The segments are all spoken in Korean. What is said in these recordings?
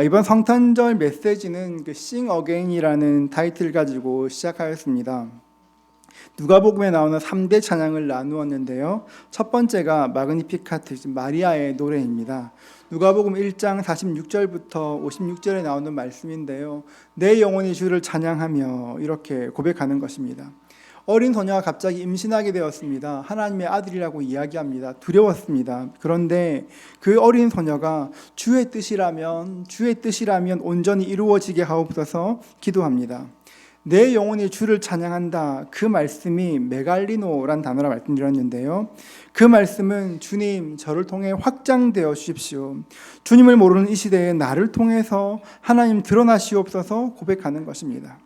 이번 성탄절 메시지는 Sing Again이라는 타이틀을 가지고 시작하였습니다. 누가복음에 나오는 3대 찬양을 나누었는데요. 첫 번째가 마그니피카트, 마리아의 노래입니다. 누가복음 1장 46절부터 56절에 나오는 말씀인데요. 내 영혼이 주를 찬양하며 이렇게 고백하는 것입니다. 어린 소녀가 갑자기 임신하게 되었습니다. 하나님의 아들이라고 이야기합니다. 두려웠습니다. 그런데 그 어린 소녀가 주의 뜻이라면 온전히 이루어지게 하옵소서 기도합니다. 내 영혼이 주를 찬양한다. 그 말씀이 메갈리노란 단어라 말씀드렸는데요. 그 말씀은 주님 저를 통해 확장되어 주십시오. 주님을 모르는 이 시대에 나를 통해서 하나님 드러나시옵소서 고백하는 것입니다.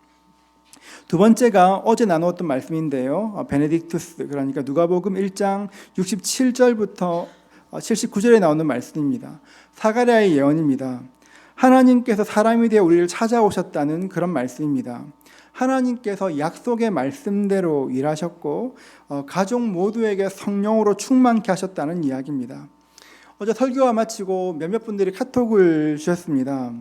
두 번째가 어제 나누었던 말씀인데요. 베네딕투스, 그러니까 누가복음 1장 67절부터 79절에 나오는 말씀입니다. 사가랴의 예언입니다. 하나님께서 사람이 되어 우리를 찾아오셨다는 그런 말씀입니다. 하나님께서 약속의 말씀대로 일하셨고 가족 모두에게 성령으로 충만케 하셨다는 이야기입니다. 어제 설교가 마치고 몇몇 분들이 카톡을 주셨습니다.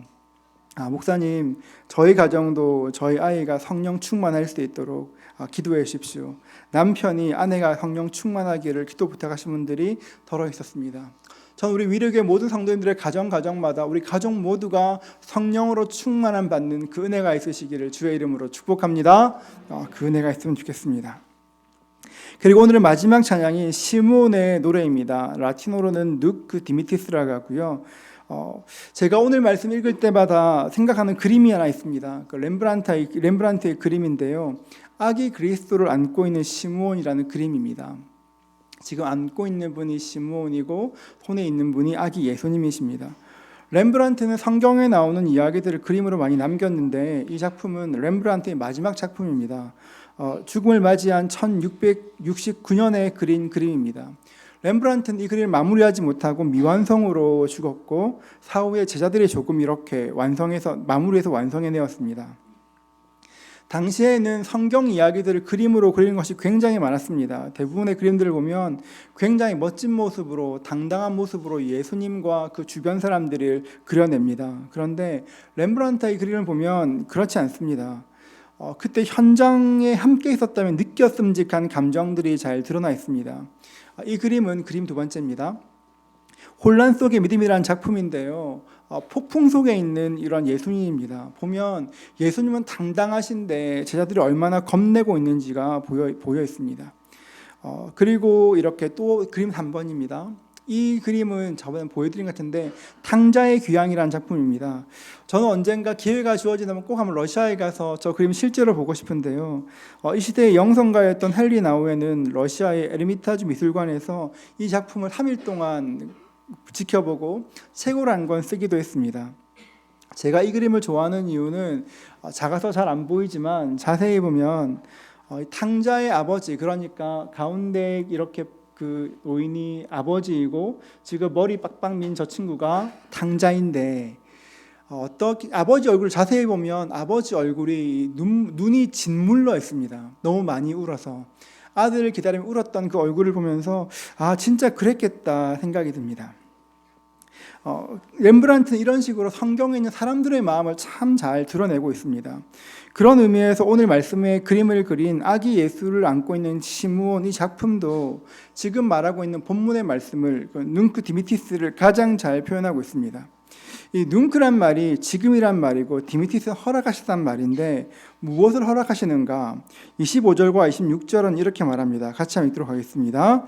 목사님, 저희 가정도 저희 아이가 성령 충만할 수 있도록 기도해 주십시오. 남편이 아내가 성령 충만하기를 기도 부탁하신 분들이 더러 있었습니다. 전 우리 위력의 모든 성도님들의 가정마다 우리 가족 모두가 성령으로 충만함 받는 그 은혜가 있으시기를 주의 이름으로 축복합니다. 그 은혜가 있으면 좋겠습니다. 그리고 오늘의 마지막 찬양이 시므온의 노래입니다. 라틴어로는 누크 디미티스라고 하고요. 제가 오늘 말씀 읽을 때마다 생각하는 그림이 하나 있습니다. 그 렘브란트의 그림인데요. 아기 그리스도를 안고 있는 시므온이라는 그림입니다. 지금 안고 있는 분이 시므온이고 손에 있는 분이 아기 예수님이십니다. 렘브란트는 성경에 나오는 이야기들을 그림으로 많이 남겼는데 이 작품은 렘브란트의 마지막 작품입니다. 죽음을 맞이한 1669년에 그린 그림입니다. 렘브란트는 이 그림을 마무리하지 못하고 미완성으로 죽었고 사후에 제자들이 조금 이렇게 마무리해서 완성해내었습니다. 당시에는 성경 이야기들을 그림으로 그리는 것이 굉장히 많았습니다. 대부분의 그림들을 보면 굉장히 멋진 모습으로 당당한 모습으로 예수님과 그 주변 사람들을 그려냅니다. 그런데 렘브란트의 그림을 보면 그렇지 않습니다. 그때 현장에 함께 있었다면 느꼈음직한 감정들이 잘 드러나 있습니다. 이 그림은 그림 두 번째입니다. 혼란 속의 믿음이라는 작품인데요. 폭풍 속에 있는 이런 예수님입니다. 보면 예수님은 당당하신데 제자들이 얼마나 겁내고 있는지가 보여 있습니다. 그리고 이렇게 또 그림 3번입니다. 이 그림은 저번에 보여드린 것 같은데 탕자의 귀향이라는 작품입니다. 저는 언젠가 기회가 주어지면 꼭 한번 러시아에 가서 저 그림 실제로 보고 싶은데요. 이 시대의 영성가였던 헨리 나우에는 러시아의 에르미타주 미술관에서 이 작품을 3일 동안 지켜보고 책으로 한 권 쓰기도 했습니다. 제가 이 그림을 좋아하는 이유는 작아서 잘 안 보이지만 자세히 보면 탕자의 아버지, 그러니까 가운데 이렇게 그 노인이 아버지이고 지금 머리 빡빡 민 저 친구가 탕자인데 어떻게 아버지 얼굴을 자세히 보면 아버지 얼굴이 눈이 짓물러 있습니다. 너무 많이 울어서 아들을 기다리며 울었던 그 얼굴을 보면서 진짜 그랬겠다 생각이 듭니다. 렘브란트는 이런 식으로 성경에 있는 사람들의 마음을 참 잘 드러내고 있습니다. 그런 의미에서 오늘 말씀에 그림을 그린 아기 예수를 안고 있는 시므온 이 작품도 지금 말하고 있는 본문의 말씀을 눈크 디미티스를 가장 잘 표현하고 있습니다. 이 눈크란 말이 지금이란 말이고 디미티스는 허락하셨단 말인데 무엇을 허락하시는가? 25절과 26절은 이렇게 말합니다. 같이 한번 읽도록 하겠습니다.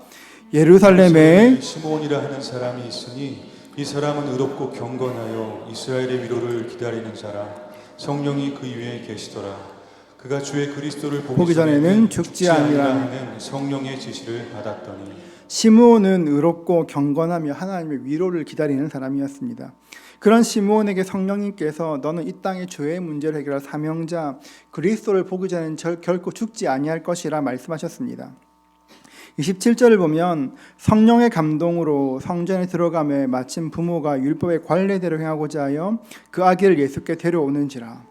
예루살렘에 시므온이라 하는 사람이 있으니 이 사람은 의롭고 경건하여 이스라엘의 위로를 기다리는 사람, 성령이 그 위에 계시더라. 그가 주의 그리스도를 보기 전에는 죽지 아니라 하는 성령의 지시를 받았더니. 시므온은 의롭고 경건하며 하나님의 위로를 기다리는 사람이었습니다. 그런 시므온에게 성령님께서 너는 이 땅의 죄의 문제를 해결할 사명자 그리스도를 보기 전에는 결코 죽지 아니할 것이라 말씀하셨습니다. 27절을 보면 성령의 감동으로 성전에 들어가매 마침 부모가 율법의 관례대로 행하고자 하여 그 아기를 예수께 데려오는지라.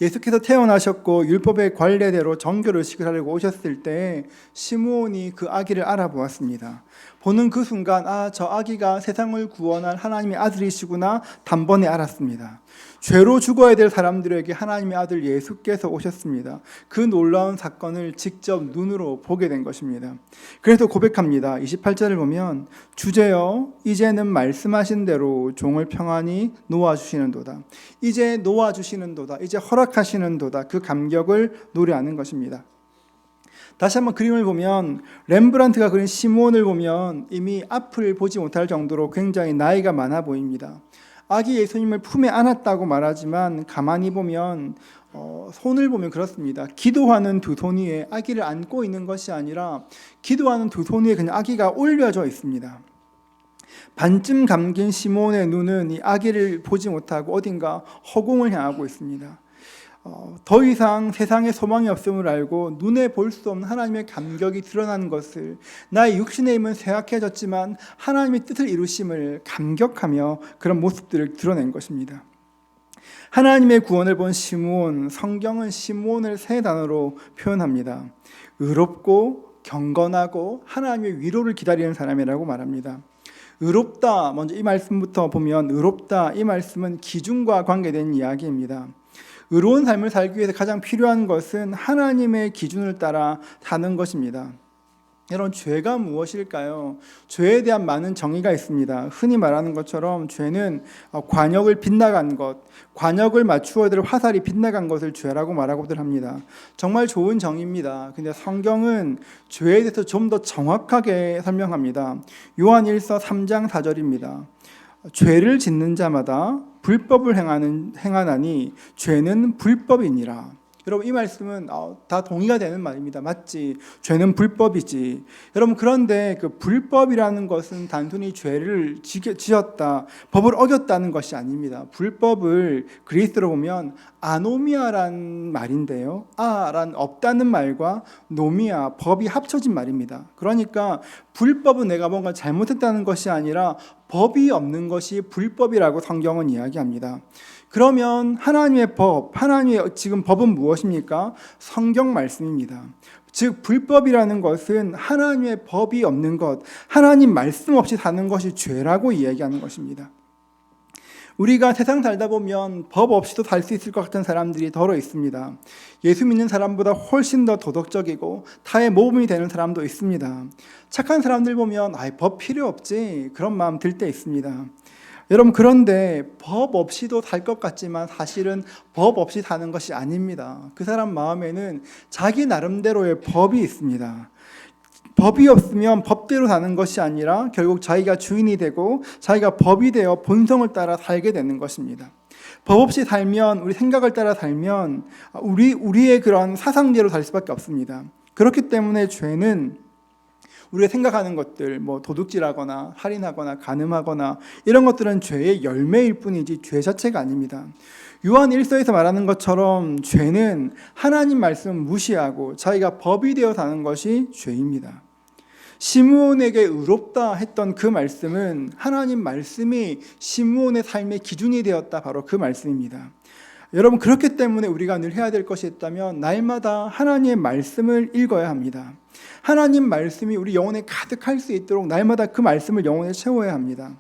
예수께서 태어나셨고 율법의 관례대로 정결의식을 하려고 오셨을 때 시므온이 그 아기를 알아보았습니다. 보는 그 순간 저 아기가 세상을 구원할 하나님의 아들이시구나 단번에 알았습니다. 죄로 죽어야 될 사람들에게 하나님의 아들 예수께서 오셨습니다. 그 놀라운 사건을 직접 눈으로 보게 된 것입니다. 그래서 고백합니다. 28절을 보면 주제여 이제는 말씀하신 대로 종을 평안히 놓아주시는도다. 이제 놓아주시는도다. 이제 허락하시는도다. 그 감격을 노래하는 것입니다. 다시 한번 그림을 보면 렘브란트가 그린 시므온을 보면 이미 앞을 보지 못할 정도로 굉장히 나이가 많아 보입니다. 아기 예수님을 품에 안았다고 말하지만 가만히 보면 손을 보면 그렇습니다. 기도하는 두 손 위에 아기를 안고 있는 것이 아니라 기도하는 두 손 위에 그냥 아기가 올려져 있습니다. 반쯤 감긴 시므온의 눈은 이 아기를 보지 못하고 어딘가 허공을 향하고 있습니다. 더 이상 세상에 소망이 없음을 알고 눈에 볼 수 없는 하나님의 감격이 드러나는 것을, 나의 육신의 힘은 쇠약해졌지만 하나님의 뜻을 이루심을 감격하며 그런 모습들을 드러낸 것입니다. 하나님의 구원을 본 시므온, 성경은 시므온을 세 단어로 표현합니다. 의롭고 경건하고 하나님의 위로를 기다리는 사람이라고 말합니다. 의롭다, 먼저 이 말씀부터 보면 의롭다, 이 말씀은 기준과 관계된 이야기입니다. 의로운 삶을 살기 위해서 가장 필요한 것은 하나님의 기준을 따라 사는 것입니다. 여러분, 죄가 무엇일까요? 죄에 대한 많은 정의가 있습니다. 흔히 말하는 것처럼 죄는 관역을 빗나간 것, 관역을 맞추어야 될 화살이 빗나간 것을 죄라고 말하고들 합니다. 정말 좋은 정의입니다. 근데 성경은 죄에 대해서 좀 더 정확하게 설명합니다. 요한 1서 3장 4절입니다. 죄를 짓는 자마다 불법을 행하나니 죄는 불법이니라. 여러분, 이 말씀은 다 동의가 되는 말입니다. 맞지? 죄는 불법이지. 여러분, 그런데 그 불법이라는 것은 단순히 죄를 지었다, 법을 어겼다는 것이 아닙니다. 불법을 그리스어로 보면 아노미아란 말인데요. 아란 없다는 말과 노미아, 법이 합쳐진 말입니다. 그러니까 불법은 내가 뭔가 잘못했다는 것이 아니라 법이 없는 것이 불법이라고 성경은 이야기합니다. 그러면 하나님의 법, 하나님의 지금 법은 무엇입니까? 성경 말씀입니다. 즉 불법이라는 것은 하나님의 법이 없는 것, 하나님 말씀 없이 사는 것이 죄라고 이야기하는 것입니다. 우리가 세상 살다 보면 법 없이도 살 수 있을 것 같은 사람들이 더러 있습니다. 예수 믿는 사람보다 훨씬 더 도덕적이고 타의 모범이 되는 사람도 있습니다. 착한 사람들 보면 법 필요 없지, 그런 마음 들 때 있습니다. 여러분, 그런데 법 없이도 살 것 같지만 사실은 법 없이 사는 것이 아닙니다. 그 사람 마음에는 자기 나름대로의 법이 있습니다. 법이 없으면 법대로 사는 것이 아니라 결국 자기가 주인이 되고 자기가 법이 되어 본성을 따라 살게 되는 것입니다. 법 없이 살면, 우리 생각을 따라 살면 우리의 그런 사상대로 살 수밖에 없습니다. 그렇기 때문에 죄는 우리가 생각하는 것들, 도둑질하거나 살인하거나 간음하거나 이런 것들은 죄의 열매일 뿐이지 죄 자체가 아닙니다. 요한 1서에서 말하는 것처럼 죄는 하나님 말씀 무시하고 자기가 법이 되어 사는 것이 죄입니다. 시므온에게 의롭다 했던 그 말씀은 하나님 말씀이 시므온의 삶의 기준이 되었다, 바로 그 말씀입니다. 여러분, 그렇기 때문에 우리가 늘 해야 될 것이 있다면 날마다 하나님의 말씀을 읽어야 합니다. 하나님 말씀이 우리 영혼에 가득할 수 있도록 날마다 그 말씀을 영혼에 채워야 합니다.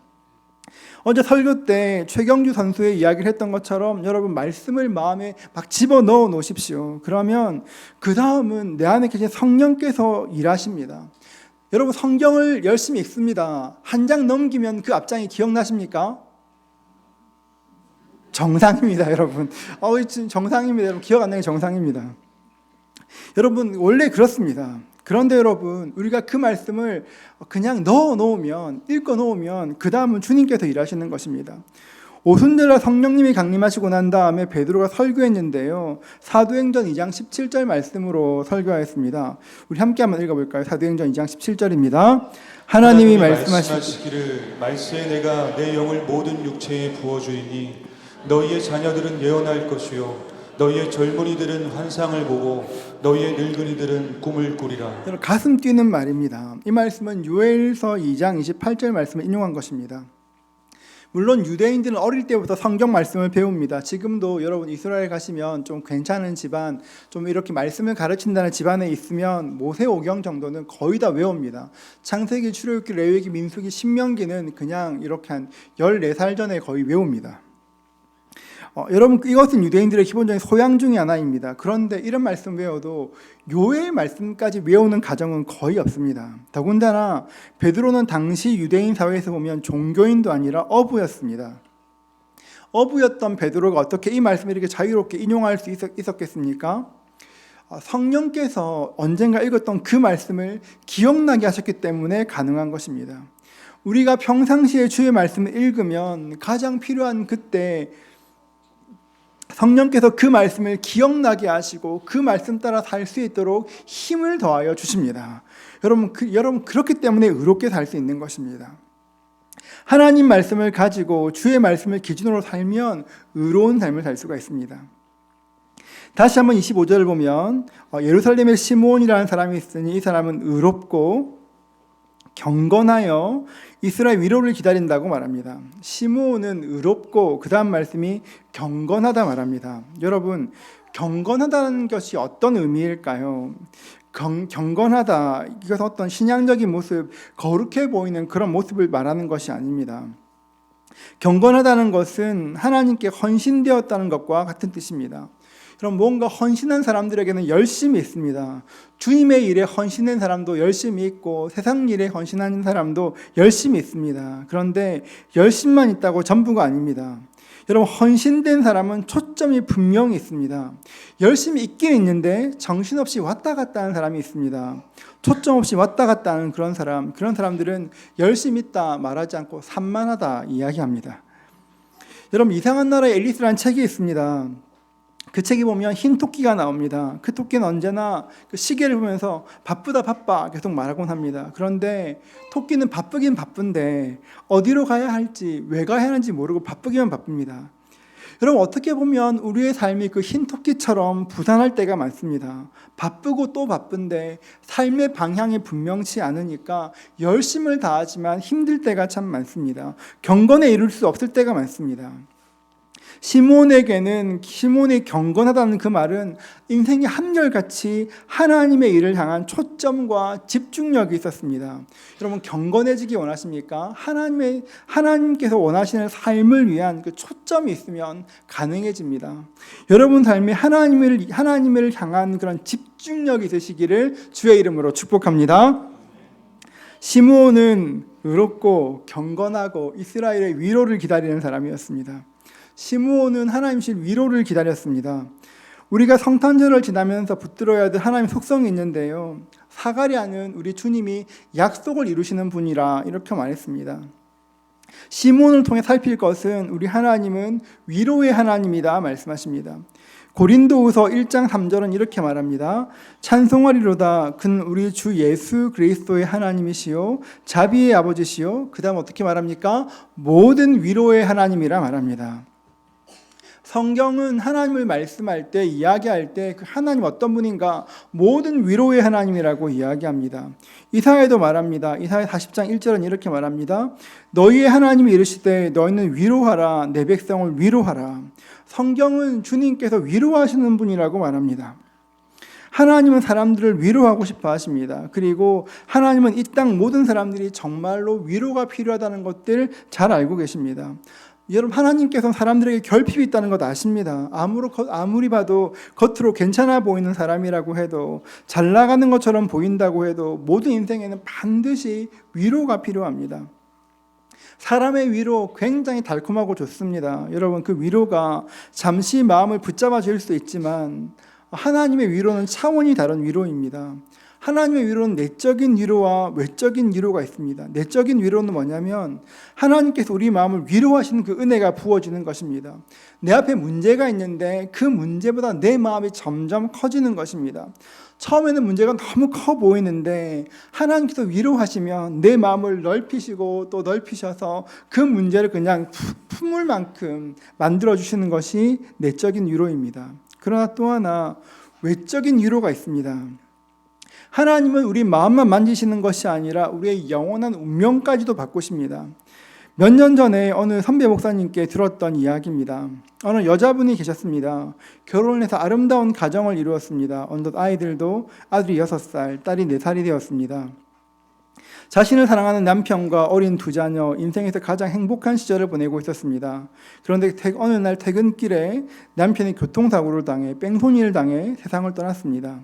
어제 설교 때 최경주 선수의 이야기를 했던 것처럼 여러분, 말씀을 마음에 막 집어넣어 놓으십시오. 그러면 그 다음은 내 안에 계신 성령께서 일하십니다. 여러분, 성경을 열심히 읽습니다. 한 장 넘기면 그 앞장이 기억나십니까? 정상입니다, 여러분. 지금 정상입니다. 여러분, 기억 안 나는 게 정상입니다. 여러분, 원래 그렇습니다. 그런데 여러분, 우리가 그 말씀을 그냥 읽어 놓으면 그 다음은 주님께서 일하시는 것입니다. 오순절날 성령님이 강림하시고 난 다음에 베드로가 설교했는데요. 사도행전 2장 17절 말씀으로 설교하였습니다. 우리 함께 한번 읽어볼까요? 사도행전 2장 17절입니다. 하나님이 말씀하시기를 말세에 내가 내 영을 모든 육체에 부어주이니 너희의 자녀들은 예언할 것이요 너희의 젊은이들은 환상을 보고 너희의 늙은이들은 꿈을 꾸리라. 가슴 뛰는 말입니다. 이 말씀은 요엘서 2장 28절 말씀을 인용한 것입니다. 물론 유대인들은 어릴 때부터 성경 말씀을 배웁니다. 지금도 여러분 이스라엘 가시면 좀 괜찮은 집안, 좀 이렇게 말씀을 가르친다는 집안에 있으면 모세오경 정도는 거의 다 외웁니다. 창세기, 출애굽기, 레위기, 민수기, 신명기는 그냥 이렇게 한 14살 전에 거의 외웁니다. 여러분, 이것은 유대인들의 기본적인 소양 중에 하나입니다. 그런데 이런 말씀 외워도 요의 말씀까지 외우는 가정은 거의 없습니다. 더군다나 베드로는 당시 유대인 사회에서 보면 종교인도 아니라 어부였습니다. 어부였던 베드로가 어떻게 이 말씀을 이렇게 자유롭게 인용할 수 있었겠습니까? 성령께서 언젠가 읽었던 그 말씀을 기억나게 하셨기 때문에 가능한 것입니다. 우리가 평상시에 주의 말씀을 읽으면 가장 필요한 그때 성령께서 그 말씀을 기억나게 하시고 그 말씀 따라 살 수 있도록 힘을 더하여 주십니다. 여러분 그렇기 때문에 의롭게 살 수 있는 것입니다. 하나님 말씀을 가지고 주의 말씀을 기준으로 살면 의로운 삶을 살 수가 있습니다. 다시 한번 25절을 보면 예루살렘에 시므온이라는 사람이 있으니 이 사람은 의롭고 경건하여 이스라엘 위로를 기다린다고 말합니다. 시므온은 의롭고 그 다음 말씀이 경건하다 말합니다. 여러분, 경건하다는 것이 어떤 의미일까요? 경건하다, 이것은 어떤 신앙적인 모습, 거룩해 보이는 그런 모습을 말하는 것이 아닙니다. 경건하다는 것은 하나님께 헌신되었다는 것과 같은 뜻입니다. 그럼 뭔가 헌신한 사람들에게는 열심이 있습니다. 주님의 일에 헌신한 사람도 열심히 있고 세상 일에 헌신하는 사람도 열심히 있습니다. 그런데 열심만 있다고 전부가 아닙니다. 여러분, 헌신된 사람은 초점이 분명히 있습니다. 열심히 있긴 있는데 정신없이 왔다 갔다 하는 사람이 있습니다. 초점 없이 왔다 갔다 하는 그런 사람들은 열심히 있다 말하지 않고 산만하다 이야기합니다. 여러분, 이상한 나라의 앨리스라는 책이 있습니다. 그 책에 보면 흰 토끼가 나옵니다. 그 토끼는 언제나 그 시계를 보면서 바쁘다 바빠 계속 말하곤 합니다. 그런데 토끼는 바쁘긴 바쁜데 어디로 가야 할지 왜 가야 하는지 모르고 바쁘기만 바쁩니다. 여러분, 어떻게 보면 우리의 삶이 그 흰 토끼처럼 부산할 때가 많습니다. 바쁘고 또 바쁜데 삶의 방향이 분명치 않으니까 열심을 다하지만 힘들 때가 참 많습니다. 경건에 이룰 수 없을 때가 많습니다. 시몬이 경건하다는 그 말은 인생이 한결같이 하나님의 일을 향한 초점과 집중력이 있었습니다. 여러분, 경건해지기 원하십니까? 하나님께서 원하시는 삶을 위한 그 초점이 있으면 가능해집니다. 여러분 삶에 하나님을 향한 그런 집중력이 있으시기를 주의 이름으로 축복합니다. 시므온은 의롭고 경건하고 이스라엘의 위로를 기다리는 사람이었습니다. 시므온은 하나님실 위로를 기다렸습니다. 우리가 성탄절을 지나면서 붙들어야 될 하나님 속성이 있는데요, 사가랴는 우리 주님이 약속을 이루시는 분이라 이렇게 말했습니다. 시므온을 통해 살필 것은 우리 하나님은 위로의 하나님이다 말씀하십니다. 고린도후서 1장 3절은 이렇게 말합니다. 찬송하리로다 그는 우리 주 예수 그리스도의 하나님이시요 자비의 아버지시요, 그 다음 어떻게 말합니까? 모든 위로의 하나님이라 말합니다. 성경은 하나님을 말씀할 때, 이야기할 때 그 하나님 어떤 분인가, 모든 위로의 하나님이라고 이야기합니다. 이사야도 말합니다. 이사야 40장 1절은 이렇게 말합니다. 너희의 하나님이 이르시되 너희는 위로하라, 내 백성을 위로하라. 성경은 주님께서 위로하시는 분이라고 말합니다. 하나님은 사람들을 위로하고 싶어 하십니다. 그리고 하나님은 이 땅 모든 사람들이 정말로 위로가 필요하다는 것들 잘 알고 계십니다. 여러분, 하나님께서는 사람들에게 결핍이 있다는 것 아십니다. 아무리 봐도 겉으로 괜찮아 보이는 사람이라고 해도, 잘 나가는 것처럼 보인다고 해도 모든 인생에는 반드시 위로가 필요합니다. 사람의 위로 굉장히 달콤하고 좋습니다. 여러분, 그 위로가 잠시 마음을 붙잡아 줄 수 있지만 하나님의 위로는 차원이 다른 위로입니다. 하나님의 위로는 내적인 위로와 외적인 위로가 있습니다. 내적인 위로는 뭐냐면 하나님께서 우리 마음을 위로하시는 그 은혜가 부어지는 것입니다. 내 앞에 문제가 있는데 그 문제보다 내 마음이 점점 커지는 것입니다. 처음에는 문제가 너무 커 보이는데 하나님께서 위로하시면 내 마음을 넓히시고 또 넓히셔서 그 문제를 그냥 품을 만큼 만들어주시는 것이 내적인 위로입니다. 그러나 또 하나 외적인 위로가 있습니다. 하나님은 우리 마음만 만지시는 것이 아니라 우리의 영원한 운명까지도 바꾸십니다. 몇 년 전에 어느 선배 목사님께 들었던 이야기입니다. 어느 여자분이 계셨습니다. 결혼해서 아름다운 가정을 이루었습니다. 어느덧 아이들도 아들이 6살, 딸이 4살이 되었습니다. 자신을 사랑하는 남편과 어린 2자녀, 인생에서 가장 행복한 시절을 보내고 있었습니다. 그런데 어느 날 퇴근길에 남편이 교통사고를 당해 뺑소니를 당해 세상을 떠났습니다.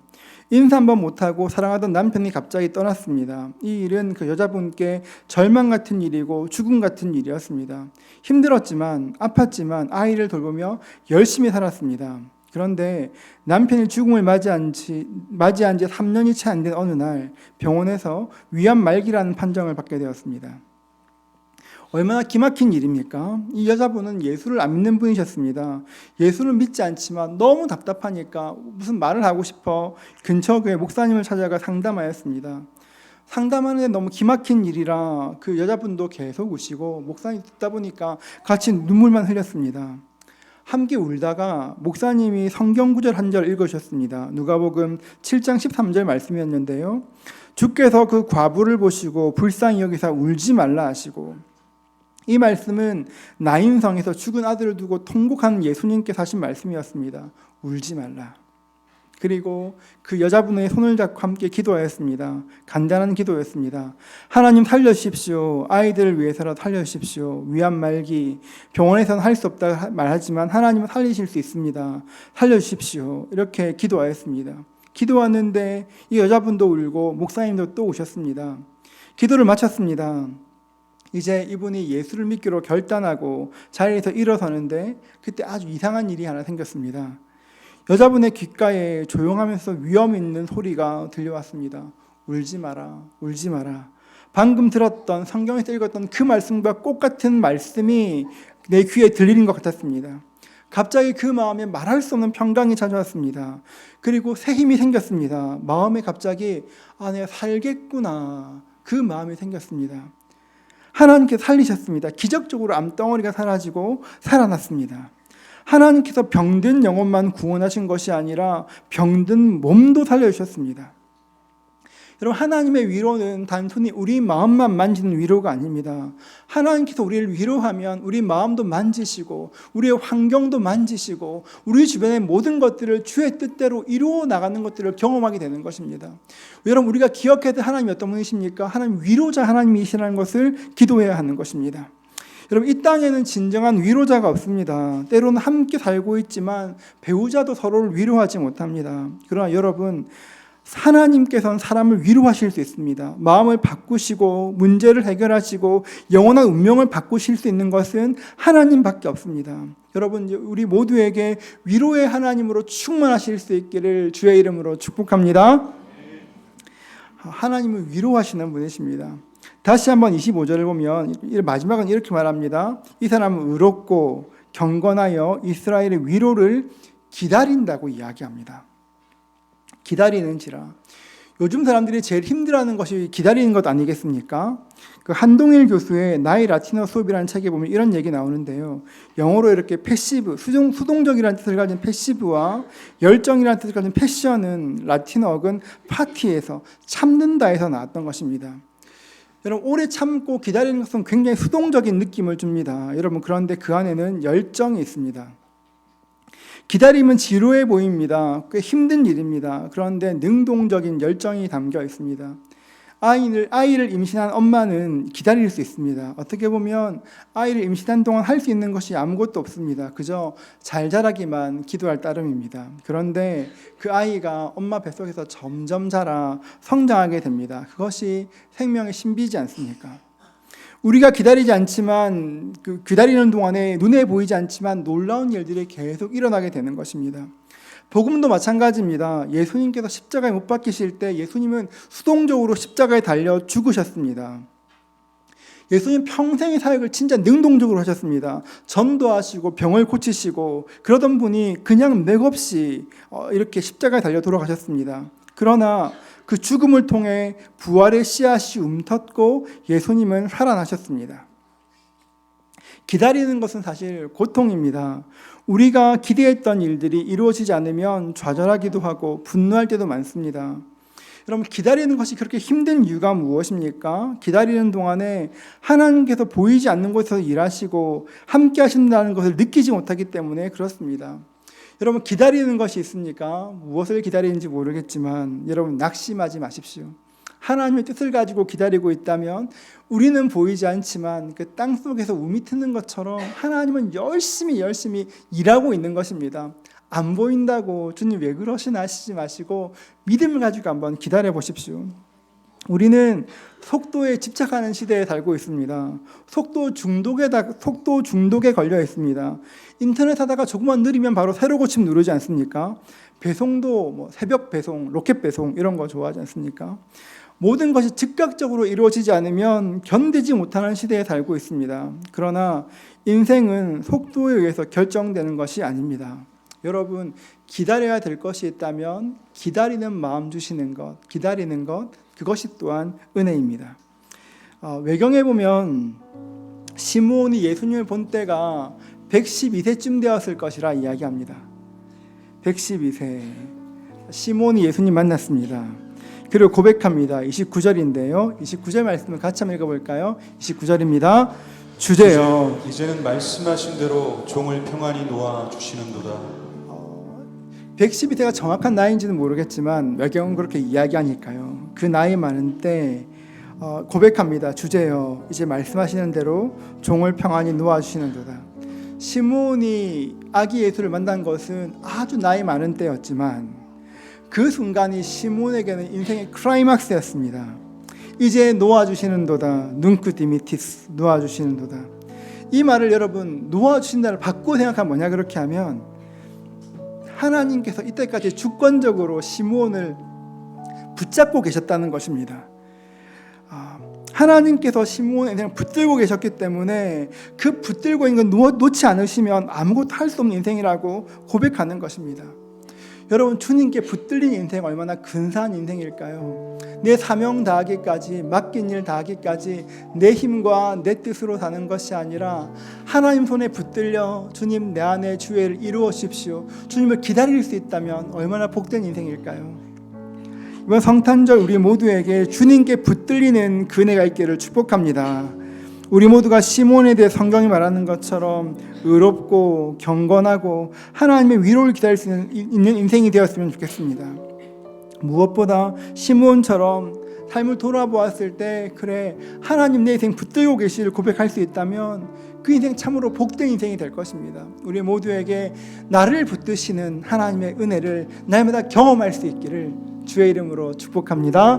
인사 한번 못하고 사랑하던 남편이 갑자기 떠났습니다. 이 일은 그 여자분께 절망 같은 일이고 죽음 같은 일이었습니다. 힘들었지만 아팠지만 아이를 돌보며 열심히 살았습니다. 그런데 남편이 죽음을 맞이한 지 3년이 채 안 된 어느 날 병원에서 위암 말기라는 판정을 받게 되었습니다. 얼마나 기막힌 일입니까? 이 여자분은 예수를 안 믿는 분이셨습니다. 예수를 믿지 않지만 너무 답답하니까 무슨 말을 하고 싶어 근처 교회 목사님을 찾아가 상담하였습니다. 상담하는데 너무 기막힌 일이라 그 여자분도 계속 우시고 목사님 듣다 보니까 같이 눈물만 흘렸습니다. 함께 울다가 목사님이 성경 구절 한 절 읽으셨습니다. 누가복음 7장 13절 말씀이었는데요. 주께서 그 과부를 보시고 불쌍히 여기사 울지 말라 하시고, 이 말씀은 나인성에서 죽은 아들을 두고 통곡하는 예수님께서 하신 말씀이었습니다. 울지 말라. 그리고 그 여자분의 손을 잡고 함께 기도하였습니다. 간단한 기도였습니다. 하나님 살려주십시오. 아이들을 위해서라도 살려주십시오. 위암 말기, 병원에서는 할 수 없다 말하지만 하나님은 살리실 수 있습니다. 살려주십시오. 이렇게 기도하였습니다. 기도하는데 이 여자분도 울고 목사님도 또 오셨습니다. 기도를 마쳤습니다. 이제 이분이 예수를 믿기로 결단하고 자리에서 일어서는데 그때 아주 이상한 일이 하나 생겼습니다. 여자분의 귓가에 조용하면서 위험 있는 소리가 들려왔습니다. 울지 마라, 울지 마라. 방금 들었던 성경에서 읽었던 그 말씀과 똑같은 말씀이 내 귀에 들리는 것 같았습니다. 갑자기 그 마음에 말할 수 없는 평강이 찾아왔습니다. 그리고 새 힘이 생겼습니다. 마음에 갑자기 내가 살겠구나, 그 마음이 생겼습니다. 하나님께서 살리셨습니다. 기적적으로 암덩어리가 사라지고 살아났습니다. 하나님께서 병든 영혼만 구원하신 것이 아니라 병든 몸도 살려주셨습니다. 여러분, 하나님의 위로는 단순히 우리 마음만 만지는 위로가 아닙니다. 하나님께서 우리를 위로하면 우리 마음도 만지시고 우리의 환경도 만지시고 우리 주변의 모든 것들을 주의 뜻대로 이루어 나가는 것들을 경험하게 되는 것입니다. 여러분, 우리가 기억해야 될 하나님이 어떤 분이십니까? 하나님 위로자 하나님이시라는 것을 기도해야 하는 것입니다. 여러분, 이 땅에는 진정한 위로자가 없습니다. 때로는 함께 살고 있지만 배우자도 서로를 위로하지 못합니다. 그러나 여러분, 하나님께서는 사람을 위로하실 수 있습니다. 마음을 바꾸시고 문제를 해결하시고 영원한 운명을 바꾸실 수 있는 것은 하나님밖에 없습니다. 여러분, 우리 모두에게 위로의 하나님으로 충만하실 수 있기를 주의 이름으로 축복합니다. 하나님은 위로하시는 분이십니다. 다시 한번 25절을 보면 마지막은 이렇게 말합니다. 이 사람은 의롭고 경건하여 이스라엘의 위로를 기다린다고 이야기합니다. 기다리는지라. 요즘 사람들이 제일 힘들어하는 것이 기다리는 것 아니겠습니까? 그 한동일 교수의 나의 라틴어 수업이라는 책에 보면 이런 얘기 나오는데요. 영어로 이렇게 패시브, 수동적이라는 뜻을 가진 패시브와 열정이라는 뜻을 가진 패션은 라틴어 어근 파티에서 참는다에서 나왔던 것입니다. 여러분, 오래 참고 기다리는 것은 굉장히 수동적인 느낌을 줍니다. 여러분, 그런데 그 안에는 열정이 있습니다. 기다림은 지루해 보입니다. 꽤 힘든 일입니다. 그런데 능동적인 열정이 담겨 있습니다. 아이를 임신한 엄마는 기다릴 수 있습니다. 어떻게 보면 아이를 임신한 동안 할 수 있는 것이 아무것도 없습니다. 그저 잘 자라기만 기도할 따름입니다. 그런데 그 아이가 엄마 뱃속에서 점점 자라 성장하게 됩니다. 그것이 생명의 신비지 않습니까? 우리가 기다리지 않지만 기다리는 동안에 눈에 보이지 않지만 놀라운 일들이 계속 일어나게 되는 것입니다. 복음도 마찬가지입니다. 예수님께서 십자가에 못 박히실 때 예수님은 수동적으로 십자가에 달려 죽으셨습니다. 예수님 평생의 사역을 진짜 능동적으로 하셨습니다. 전도하시고 병을 고치시고 그러던 분이 그냥 맥없이 이렇게 십자가에 달려 돌아가셨습니다. 그러나 그 죽음을 통해 부활의 씨앗이 움텄고 예수님은 살아나셨습니다. 기다리는 것은 사실 고통입니다. 우리가 기대했던 일들이 이루어지지 않으면 좌절하기도 하고 분노할 때도 많습니다. 여러분, 기다리는 것이 그렇게 힘든 이유가 무엇입니까? 기다리는 동안에 하나님께서 보이지 않는 곳에서 일하시고 함께 하신다는 것을 느끼지 못하기 때문에 그렇습니다. 여러분, 기다리는 것이 있습니까? 무엇을 기다리는지 모르겠지만 여러분, 낙심하지 마십시오. 하나님의 뜻을 가지고 기다리고 있다면 우리는 보이지 않지만 그 땅속에서 우미 트는 것처럼 하나님은 열심히 일하고 있는 것입니다. 안 보인다고 주님 왜 그러시나 하시지 마시고 믿음을 가지고 한번 기다려 보십시오. 우리는 속도에 집착하는 시대에 살고 있습니다. 속도 중독에 걸려 있습니다. 인터넷 하다가 조금만 느리면 바로 새로 고침 누르지 않습니까? 배송도 뭐 새벽 배송, 로켓 배송 이런 거 좋아하지 않습니까? 모든 것이 즉각적으로 이루어지지 않으면 견디지 못하는 시대에 살고 있습니다. 그러나 인생은 속도에 의해서 결정되는 것이 아닙니다. 여러분, 기다려야 될 것이 있다면 기다리는 마음 주시는 것, 기다리는 것, 그것이 또한 은혜입니다. 외경에 보면 시므온이 예수님을 본 때가 112세쯤 되었을 것이라 이야기합니다. 112세 시므온이 예수님 만났습니다. 그리고 고백합니다. 29절인데요. 29절 말씀을 같이 한번 읽어볼까요? 29절입니다. 주제요, 이제는 말씀하신 대로 종을 평안히 놓아 주시는도다. 112세가 정확한 나이인지는 모르겠지만 외경은 그렇게 이야기하니까요. 그 나이 많은 때 고백합니다. 주제요, 이제 말씀하시는 대로 종을 평안히 놓아주시는도다. 시므온이 아기 예수를 만난 것은 아주 나이 많은 때였지만 그 순간이 시므온에게는 인생의 클라이막스였습니다. 이제 놓아주시는도다. 눈크 디미티스, 놓아주시는도다. 이 말을 여러분, 놓아주신다를 바꾸고 생각하면 뭐냐, 그렇게 하면 하나님께서 이때까지 주권적으로 시므온을 붙잡고 계셨다는 것입니다. 하나님께서 시므온의 인생을 붙들고 계셨기 때문에 그 붙들고 있는 건 놓지 않으시면 아무것도 할 수 없는 인생이라고 고백하는 것입니다. 여러분, 주님께 붙들린 인생 얼마나 근사한 인생일까요? 내 사명 다하기까지, 맡긴 일 다하기까지 내 힘과 내 뜻으로 사는 것이 아니라 하나님 손에 붙들려 주님 내 안에 주의를 이루어 주십시오, 주님을 기다릴 수 있다면 얼마나 복된 인생일까요? 이번 성탄절 우리 모두에게 주님께 붙들리는 그 은혜가 있기를 축복합니다. 우리 모두가 시몬에 대해 성경이 말하는 것처럼 의롭고 경건하고 하나님의 위로를 기다릴 수 있는 인생이 되었으면 좋겠습니다. 무엇보다 시몬처럼 삶을 돌아보았을 때 그래, 하나님 내 인생 붙들고 계시를 고백할 수 있다면 그 인생 참으로 복된 인생이 될 것입니다. 우리 모두에게 나를 붙드시는 하나님의 은혜를 날마다 경험할 수 있기를 주의 이름으로 축복합니다.